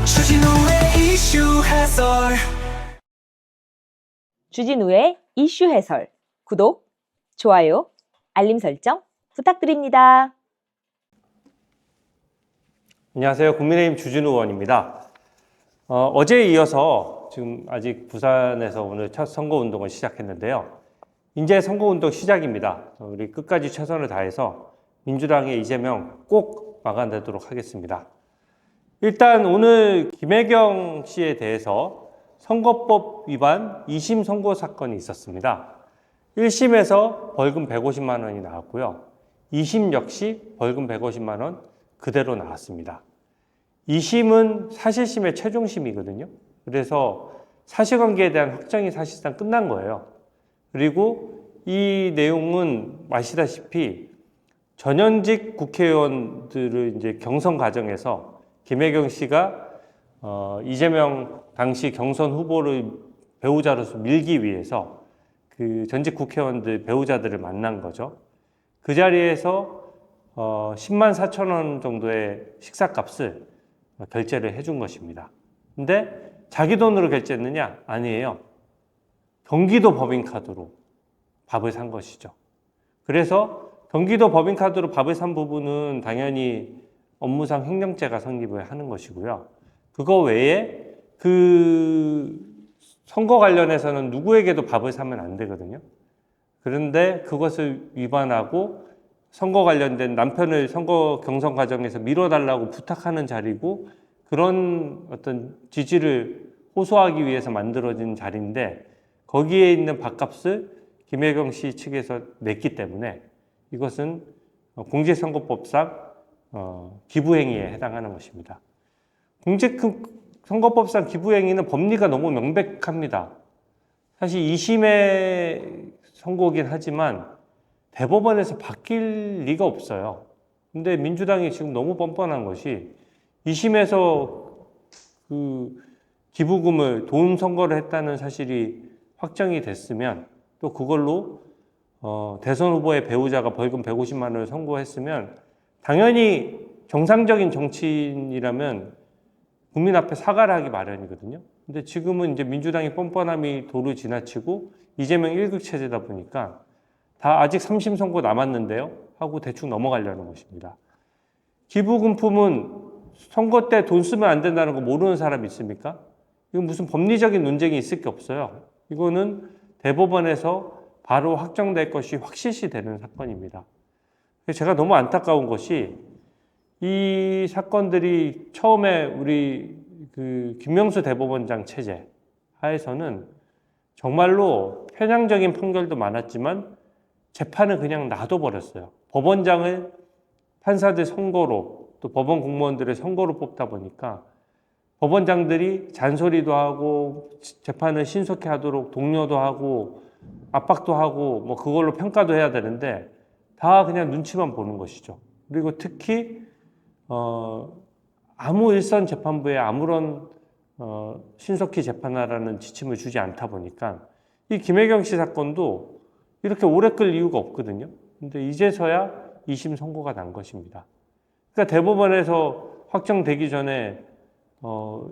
주진우의 이슈 해설. 주진우의 이슈 해설. 구독, 좋아요, 알림 설정 부탁드립니다. 안녕하세요. 국민의힘 주진우 의원입니다. 어제에 이어서 지금 아직 부산에서 오늘 첫 선거운동을 시작했는데요. 이제 선거운동 시작입니다. 우리 끝까지 최선을 다해서 민주당의 이재명 꼭 막아내도록 하겠습니다. 일단 오늘 김혜경 씨에 대해서 선거법 위반 2심 선고 사건이 있었습니다. 1심에서 벌금 150만 원이 나왔고요. 2심 역시 벌금 150만 원 그대로 나왔습니다. 2심은 사실심의 최종심이거든요. 그래서 사실관계에 대한 확정이 사실상 끝난 거예요. 그리고 이 내용은 아시다시피 전현직 국회의원들을 이제 경선 과정에서 김혜경 씨가 이재명 당시 경선 후보를 배우자로서 밀기 위해서 그 전직 국회의원들 배우자들을 만난 거죠. 그 자리에서 10만 4천 원 정도의 식사값을 결제를 해준 것입니다. 근데 자기 돈으로 결제했느냐? 아니에요. 경기도 법인카드로 밥을 산 것이죠. 그래서 경기도 법인카드로 밥을 산 부분은 당연히 업무상 횡령죄가 성립을 하는 것이고요. 그거 외에 그 선거 관련해서는 누구에게도 밥을 사면 안 되거든요. 그런데 그것을 위반하고 선거 관련된 남편을 선거 경선 과정에서 밀어달라고 부탁하는 자리고 그런 어떤 지지를 호소하기 위해서 만들어진 자리인데 거기에 있는 밥값을 김혜경 씨 측에서 냈기 때문에 이것은 공직선거법상 기부행위에 해당하는 것입니다. 공직선거법상 기부행위는 법리가 너무 명백합니다. 사실 2심의 선고긴 하지만 대법원에서 바뀔 리가 없어요. 근데 민주당이 지금 너무 뻔뻔한 것이 2심에서 그 기부금을 돈 선거를 했다는 사실이 확정이 됐으면 또 그걸로 대선 후보의 배우자가 벌금 150만 원을 선고했으면 당연히 정상적인 정치인이라면 국민 앞에 사과를 하기 마련이거든요. 근데 지금은 이제 민주당의 뻔뻔함이 도를 지나치고 이재명 1급 체제다 보니까 다 아직 3심 선고 남았는데요 하고 대충 넘어가려는 것입니다. 기부금품은 선거 때 돈 쓰면 안 된다는 거 모르는 사람 있습니까? 이건 무슨 법리적인 논쟁이 있을 게 없어요. 이거는 대법원에서 바로 확정될 것이 확실시 되는 사건입니다. 제가 너무 안타까운 것이 이 사건들이 처음에 우리 그 김명수 대법원장 체제 하에서는 정말로 편향적인 판결도 많았지만 재판을 그냥 놔둬버렸어요. 법원장을 판사들 선거로 또 법원 공무원들의 선거로 뽑다 보니까 법원장들이 잔소리도 하고 재판을 신속히 하도록 독려도 하고 압박도 하고 뭐 그걸로 평가도 해야 되는데 다 그냥 눈치만 보는 것이죠. 그리고 특히 아무 일선 재판부에 아무런 신속히 재판하라는 지침을 주지 않다 보니까 이 김혜경 씨 사건도 이렇게 오래 끌 이유가 없거든요. 근데 이제서야 2심 선고가 난 것입니다. 그러니까 대법원에서 확정되기 전에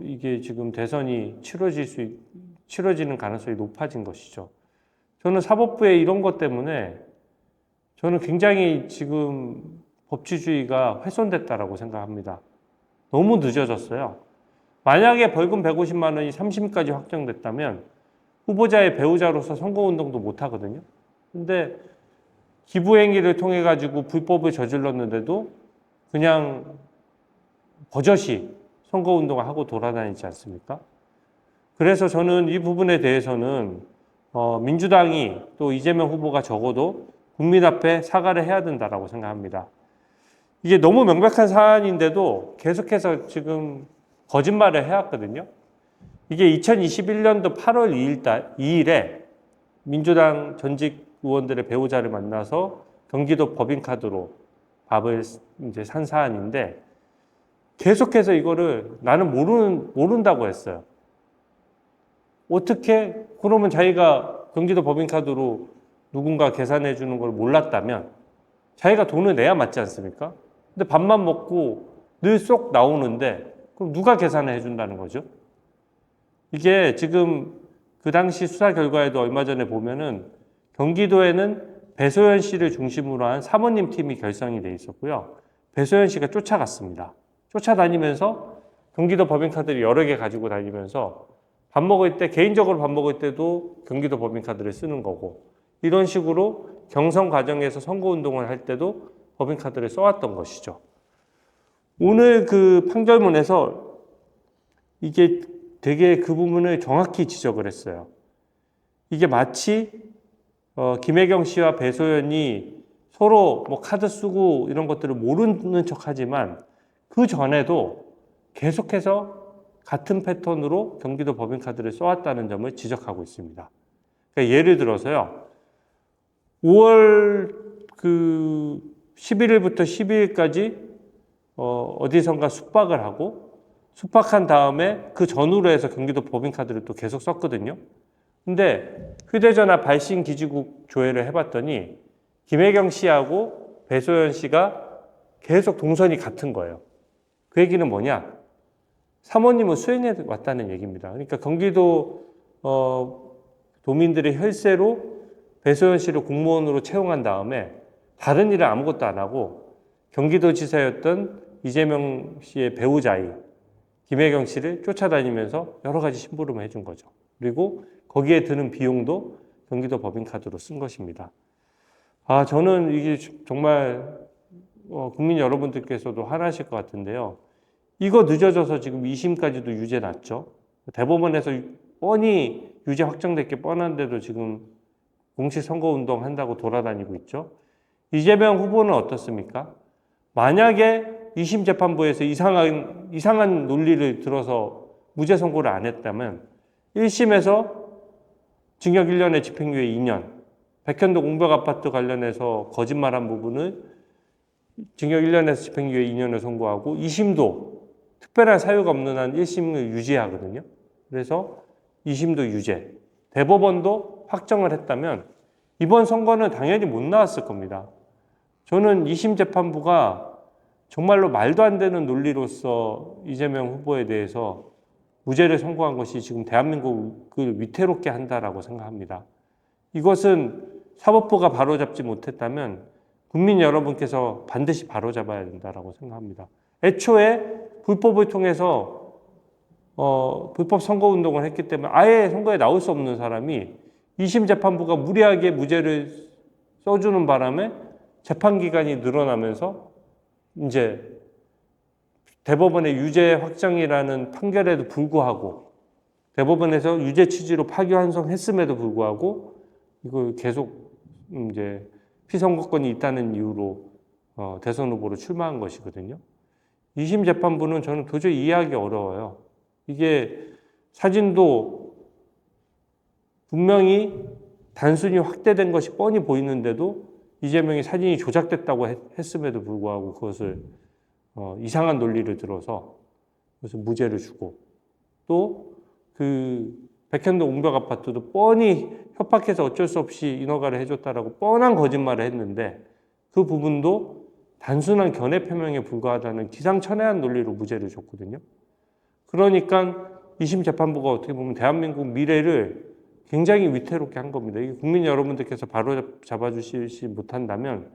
이게 지금 대선이 치러지는 가능성이 높아진 것이죠. 저는 사법부의 이런 것 때문에 저는 굉장히 지금 법치주의가 훼손됐다라고 생각합니다. 너무 늦어졌어요. 만약에 벌금 150만 원이 3심까지 확정됐다면 후보자의 배우자로서 선거운동도 못 하거든요. 근데 기부행위를 통해 가지고 불법을 저질렀는데도 그냥 버젓이 선거운동을 하고 돌아다니지 않습니까? 그래서 저는 이 부분에 대해서는 민주당이 또 이재명 후보가 적어도 국민 앞에 사과를 해야 된다라고 생각합니다. 이게 너무 명백한 사안인데도 계속해서 지금 거짓말을 해왔거든요. 이게 2021년도 8월 2일에 민주당 전직 의원들의 배우자를 만나서 경기도 법인카드로 밥을 이제 산 사안인데 계속해서 이거를 나는 모른다고 했어요. 어떻게 그러면 자기가 경기도 법인카드로 누군가 계산해 주는 걸 몰랐다면 자기가 돈을 내야 맞지 않습니까? 근데 밥만 먹고 늘 쏙 나오는데 그럼 누가 계산을 해준다는 거죠? 이게 지금 그 당시 수사 결과에도 얼마 전에 보면은 경기도에는 배소연 씨를 중심으로 한 사모님 팀이 결성이 돼 있었고요. 배소연 씨가 쫓아갔습니다. 쫓아다니면서 경기도 법인카드를 여러 개 가지고 다니면서 밥 먹을 때, 개인적으로 밥 먹을 때도 경기도 법인카드를 쓰는 거고, 이런 식으로 경선 과정에서 선거운동을 할 때도 법인카드를 써왔던 것이죠. 오늘 그 판결문에서 이게 되게 그 부분을 정확히 지적을 했어요. 이게 마치 김혜경 씨와 배소연이 서로 뭐 카드 쓰고 이런 것들을 모르는 척 하지만 그 전에도 계속해서 같은 패턴으로 경기도 법인카드를 써왔다는 점을 지적하고 있습니다. 그러니까 예를 들어서요. 5월 그 11일부터 12일까지 어디선가 숙박을 하고 숙박한 다음에 그 전후로 해서 경기도 법인카드를 또 계속 썼거든요. 근데 휴대전화 발신 기지국 조회를 해봤더니 김혜경 씨하고 배소연 씨가 계속 동선이 같은 거예요. 그 얘기는 뭐냐? 사모님을 수행해 왔다는 얘기입니다. 그러니까 경기도 도민들의 혈세로 배소연 씨를 공무원으로 채용한 다음에 다른 일을 아무것도 안 하고 경기도지사였던 이재명 씨의 배우자인 김혜경 씨를 쫓아다니면서 여러 가지 심부름을 해준 거죠. 그리고 거기에 드는 비용도 경기도 법인카드로 쓴 것입니다. 저는 이게 정말 국민 여러분들께서도 화나실 것 같은데요. 이거 늦어져서 지금 2심까지도 유죄 났죠. 대법원에서 뻔히 유죄 확정될 게 뻔한데도 지금 공식 선거운동 한다고 돌아다니고 있죠. 이재명 후보는 어떻습니까? 만약에 2심 재판부에서 이상한 논리를 들어서 무죄 선고를 안 했다면 1심에서 징역 1년에 집행유예 2년, 백현동 옹벽 아파트 관련해서 거짓말한 부분을 징역 1년에서 집행유예 2년을 선고하고 2심도 특별한 사유가 없는 한 1심을 유지하거든요. 그래서 2심도 유죄. 대법원도 확정을 했다면 이번 선거는 당연히 못 나왔을 겁니다. 저는 2심 재판부가 정말로 말도 안 되는 논리로서 이재명 후보에 대해서 무죄를 선고한 것이 지금 대한민국을 위태롭게 한다라고 생각합니다. 이것은 사법부가 바로잡지 못했다면 국민 여러분께서 반드시 바로잡아야 된다라고 생각합니다. 애초에 불법을 통해서 불법 선거운동을 했기 때문에 아예 선거에 나올 수 없는 사람이 2심 재판부가 무리하게 무죄를 써주는 바람에 재판기간이 늘어나면서 이제 대법원의 유죄 확정이라는 판결에도 불구하고 대법원에서 유죄 취지로 파기환송했음에도 불구하고 이걸 계속 이제 피선거권이 있다는 이유로 대선 후보로 출마한 것이거든요. 2심 재판부는 저는 도저히 이해하기 어려워요. 이게 사진도 분명히 단순히 확대된 것이 뻔히 보이는데도 이재명이 사진이 조작됐다고 했음에도 불구하고 그것을 이상한 논리를 들어서 그래서 무죄를 주고 또 그 백현동 옹벽 아파트도 뻔히 협박해서 어쩔 수 없이 인허가를 해줬다라고 뻔한 거짓말을 했는데 그 부분도 단순한 견해 표명에 불과하다는 기상천외한 논리로 무죄를 줬거든요. 그러니까 2심 재판부가 어떻게 보면 대한민국 미래를 굉장히 위태롭게 한 겁니다. 이게 국민 여러분들께서 바로 잡아주시지 못한다면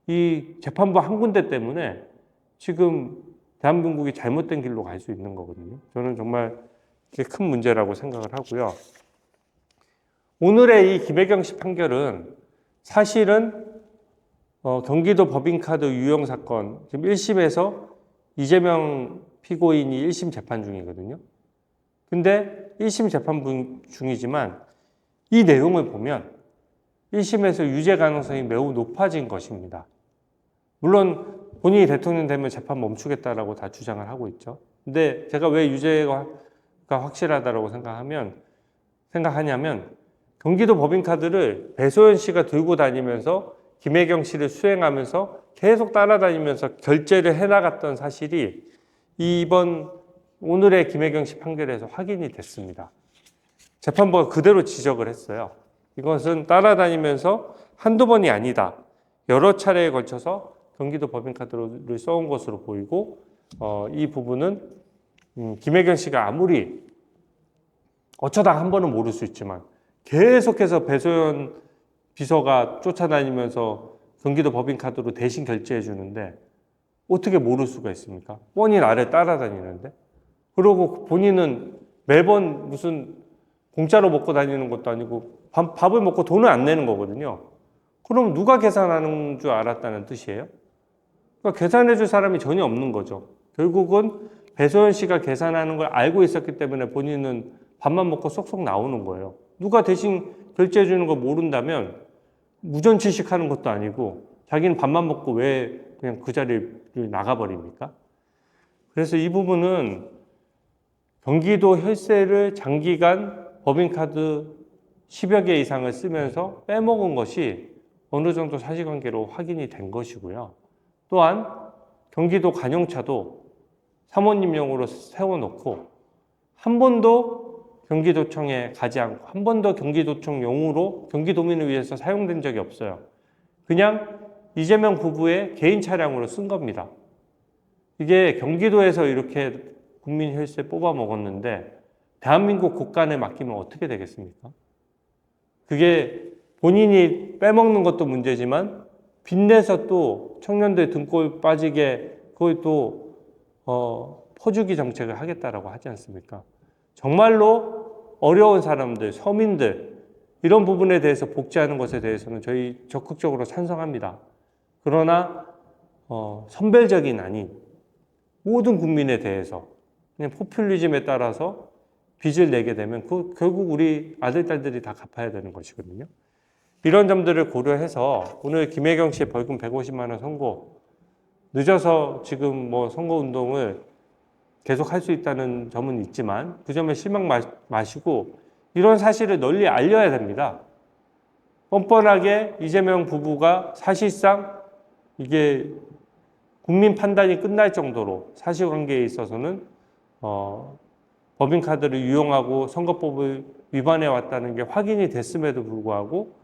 이 재판부 한 군데 때문에 지금 대한민국이 잘못된 길로 갈 수 있는 거거든요. 저는 정말 이게 큰 문제라고 생각을 하고요. 오늘의 이 김혜경 씨 판결은 사실은 경기도 법인카드 유용 사건 지금 1심에서 이재명 피고인이 1심 재판 중이거든요. 근데 1심 재판 중이지만 이 내용을 보면 1심에서 유죄 가능성이 매우 높아진 것입니다. 물론 본인이 대통령 되면 재판 멈추겠다라고 다 주장을 하고 있죠. 근데 제가 왜 유죄가 확실하다고 생각하냐면 경기도 법인카드를 배소연 씨가 들고 다니면서 김혜경 씨를 수행하면서 계속 따라다니면서 결제를 해나갔던 사실이 이번 오늘의 김혜경 씨 판결에서 확인이 됐습니다. 재판부가 그대로 지적을 했어요. 이것은 따라다니면서 한두 번이 아니다. 여러 차례에 걸쳐서 경기도 법인카드를 써온 것으로 보이고 이 부분은 김혜경 씨가 아무리 어쩌다 한 번은 모를 수 있지만 계속해서 배소연 비서가 쫓아다니면서 경기도 법인카드로 대신 결제해 주는데 어떻게 모를 수가 있습니까? 뻔히 나를 따라다니는데. 그리고 본인은 매번 무슨 공짜로 먹고 다니는 것도 아니고 밥을 먹고 돈을 안 내는 거거든요. 그럼 누가 계산하는 줄 알았다는 뜻이에요? 그러니까 계산해 줄 사람이 전혀 없는 거죠. 결국은 배소연 씨가 계산하는 걸 알고 있었기 때문에 본인은 밥만 먹고 쏙쏙 나오는 거예요. 누가 대신 결제해 주는 거 모른다면 무전취식하는 것도 아니고 자기는 밥만 먹고 왜 그냥 그 자리를 나가버립니까? 그래서 이 부분은 경기도 혈세를 장기간 법인카드 10여 개 이상을 쓰면서 빼먹은 것이 어느 정도 사실관계로 확인이 된 것이고요. 또한 경기도 관용차도 사모님용으로 세워놓고 한 번도 경기도청에 가지 않고 한 번도 경기도청용으로 경기도민을 위해서 사용된 적이 없어요. 그냥 이재명 부부의 개인 차량으로 쓴 겁니다. 이게 경기도에서 이렇게 국민 혈세 뽑아 먹었는데 대한민국 국간에 맡기면 어떻게 되겠습니까? 그게 본인이 빼먹는 것도 문제지만 빚내서 또 청년들 등골 빠지게 그걸 또 퍼주기 정책을 하겠다라고 하지 않습니까? 정말로 어려운 사람들, 서민들 이런 부분에 대해서 복지하는 것에 대해서는 저희 적극적으로 찬성합니다. 그러나 선별적인 아닌 모든 국민에 대해서 그냥 포퓰리즘에 따라서 빚을 내게 되면 결국 우리 아들, 딸들이 다 갚아야 되는 것이거든요. 이런 점들을 고려해서 오늘 김혜경 씨의 벌금 150만 원 선고, 늦어서 지금 뭐 선거운동을 계속 할 수 있다는 점은 있지만 그 점에 실망 마시고 이런 사실을 널리 알려야 됩니다. 뻔뻔하게 이재명 부부가 사실상 이게 국민 판단이 끝날 정도로 사실관계에 있어서는 법인카드를 이용하고 선거법을 위반해 왔다는 게 확인이 됐음에도 불구하고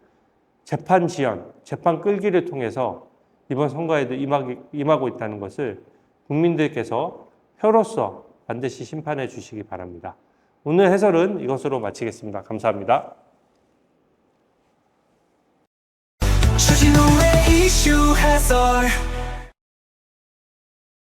재판 지연, 재판 끌기를 통해서 이번 선거에도 임하고 있다는 것을 국민들께서 표로서 반드시 심판해 주시기 바랍니다. 오늘 해설은 이것으로 마치겠습니다. 감사합니다. 추진호의 이슈 해설